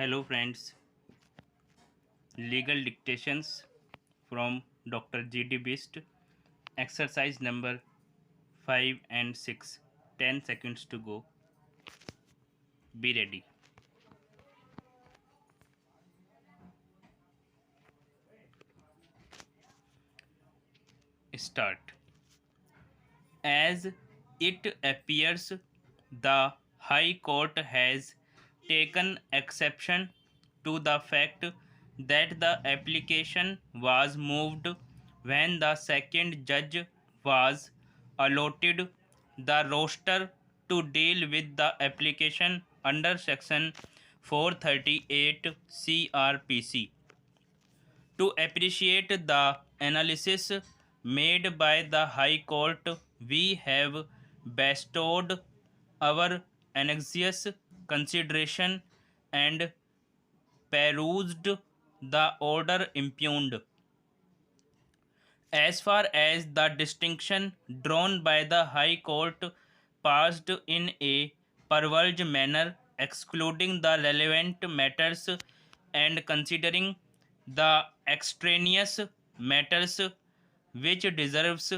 Hello friends, legal dictations from Dr. G.D. Bist, exercise number 5 and 6. 10 seconds to go. Be ready. Start. As it appears, the High Court has taken exception to the fact that the application was moved when the second judge was allotted the roster to deal with the application under section 438 CRPC. To appreciate the analysis made by the High Court, we have bestowed our anxious consideration and perused the order impugned. As far as the distinction drawn by the High Court passed in a perverse manner, excluding the relevant matters and considering the extraneous matters which deserves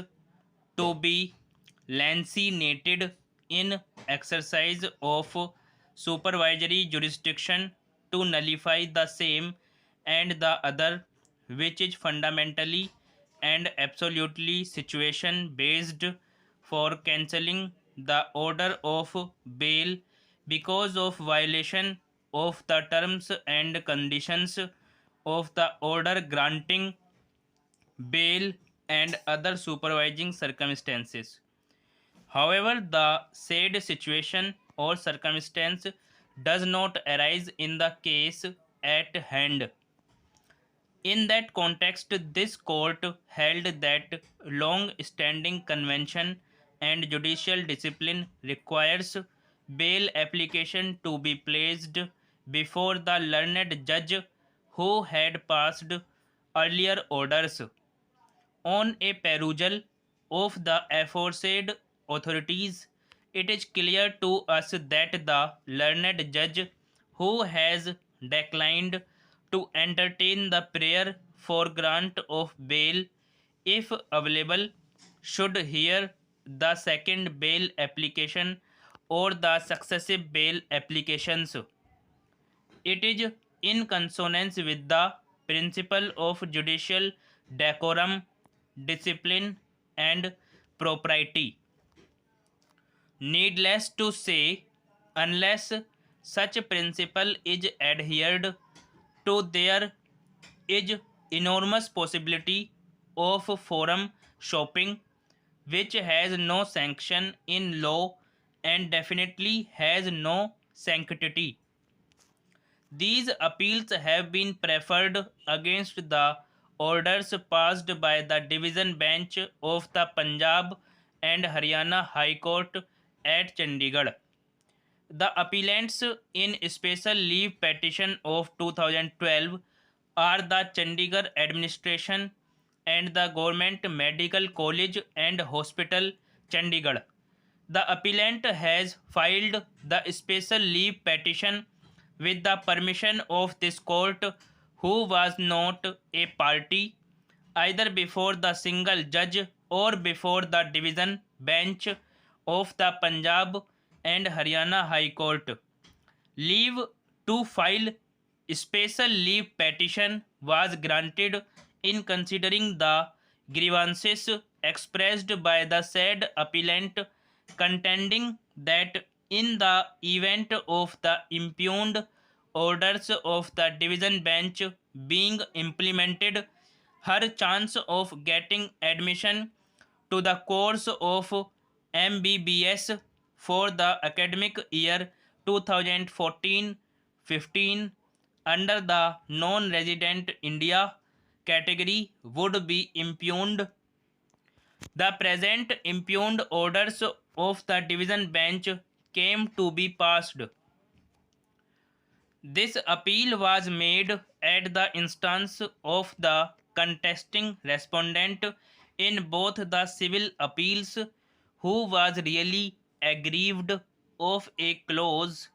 to be lancinated in exercise of supervisory jurisdiction to nullify the same, and the other which is fundamentally and absolutely situation based for cancelling the order of bail because of violation of the terms and conditions of the order granting bail and other supervising circumstances. However, the said situation or circumstance does not arise in the case at hand. In that context, this court held that long standing convention and judicial discipline requires bail application to be placed before the learned judge who had passed earlier orders. On a perusal of the aforesaid authorities, it is clear to us that the learned judge who has declined to entertain the prayer for grant of bail, if available, should hear the second bail application or the successive bail applications. It is in consonance with the principle of judicial decorum, discipline, and propriety. Needless to say, unless such principle is adhered to, there is enormous possibility of forum shopping, which has no sanction in law and definitely has no sanctity. These appeals have been preferred against the orders passed by the division bench of the Punjab and Haryana High Court at Chandigarh. The appellants in special leave petition of 2012 are the Chandigarh administration and the Government Medical College and Hospital, Chandigarh. The appellant has filed the special leave petition with the permission of this court, who was not a party either before the single judge or before the division bench of the Punjab and Haryana High Court. Leave to file special leave petition was granted in considering the grievances expressed by the said appellant, contending that in the event of the impugned orders of the division bench being implemented, her chance of getting admission to the course of MBBS for the academic year 2014-15 under the non-resident India category would be impugned. The present impugned orders of the division bench came to be passed. This appeal was made at the instance of the contesting respondent in both the civil appeals, who was really aggrieved of a clause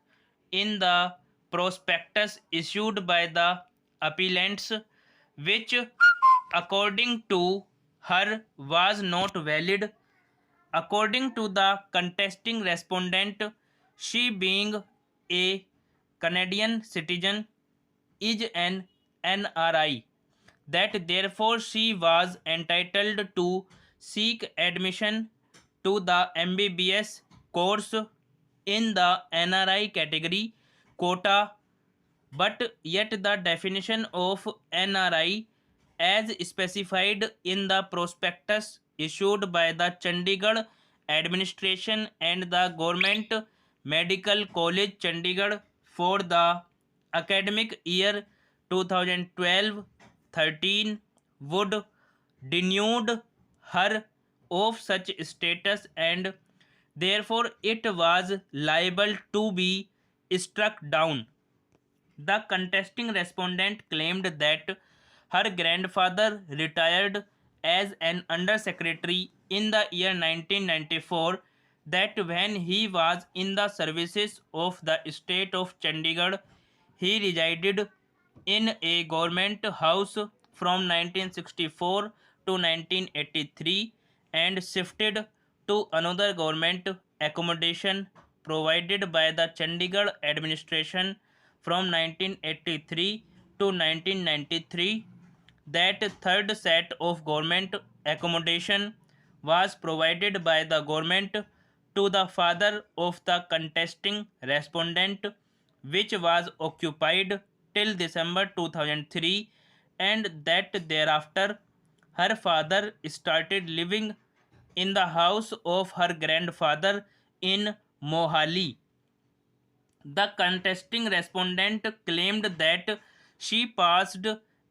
in the prospectus issued by the appellants, which, according to her, was not valid. According to the contesting respondent, she being a Canadian citizen is an NRI, that therefore she was entitled to seek admission to the MBBS course in the NRI category quota, but yet the definition of NRI as specified in the prospectus issued by the Chandigarh administration and the Government Medical College Chandigarh for the academic year 2012-13 would denude her of such status, and therefore it was liable to be struck down. The contesting respondent claimed that her grandfather retired as an undersecretary in the year 1994, that when he was in the services of the state of Chandigarh, he resided in a government house from 1964 to 1983 and shifted to another government accommodation provided by the Chandigarh administration from 1983 to 1993. That third set of government accommodation was provided by the government to the father of the contesting respondent, which was occupied till December 2003, and that thereafter her father started living in the house of her grandfather in Mohali. The contesting respondent claimed that she passed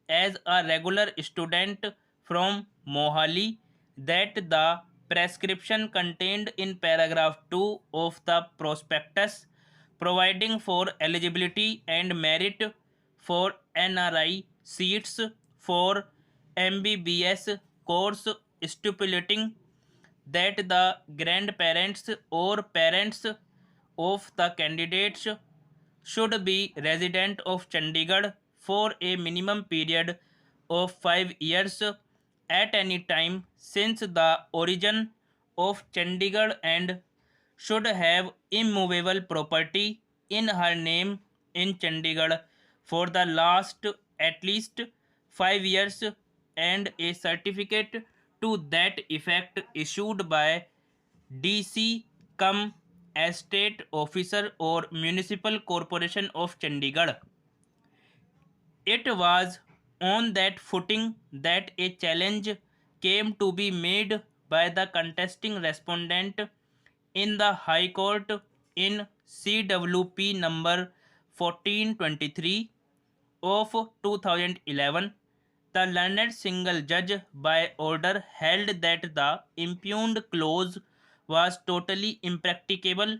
as a regular student from Mohali, that the prescription contained in paragraph 2 of the prospectus providing for eligibility and merit for NRI seats for MBBS course, stipulating that the grandparents or parents of the candidates should be resident of Chandigarh for a minimum period of 5 years at any time since the origin of Chandigarh, and should have immovable property in her name in Chandigarh for the last at least 5 years, and a certificate to that effect issued by DC cum estate officer or municipal corporation of Chandigarh. It was on that footing that a challenge came to be made by the contesting respondent in the High Court in CWP number 1423 of 2011. The learned single judge by order held that the impugned clause was totally impracticable,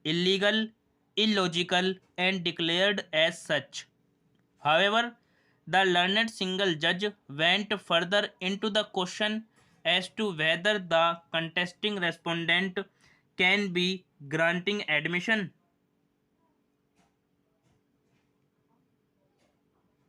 illegal, illogical, and declared as such. However, the learned single judge went further into the question as to whether the contesting respondent can be granting admission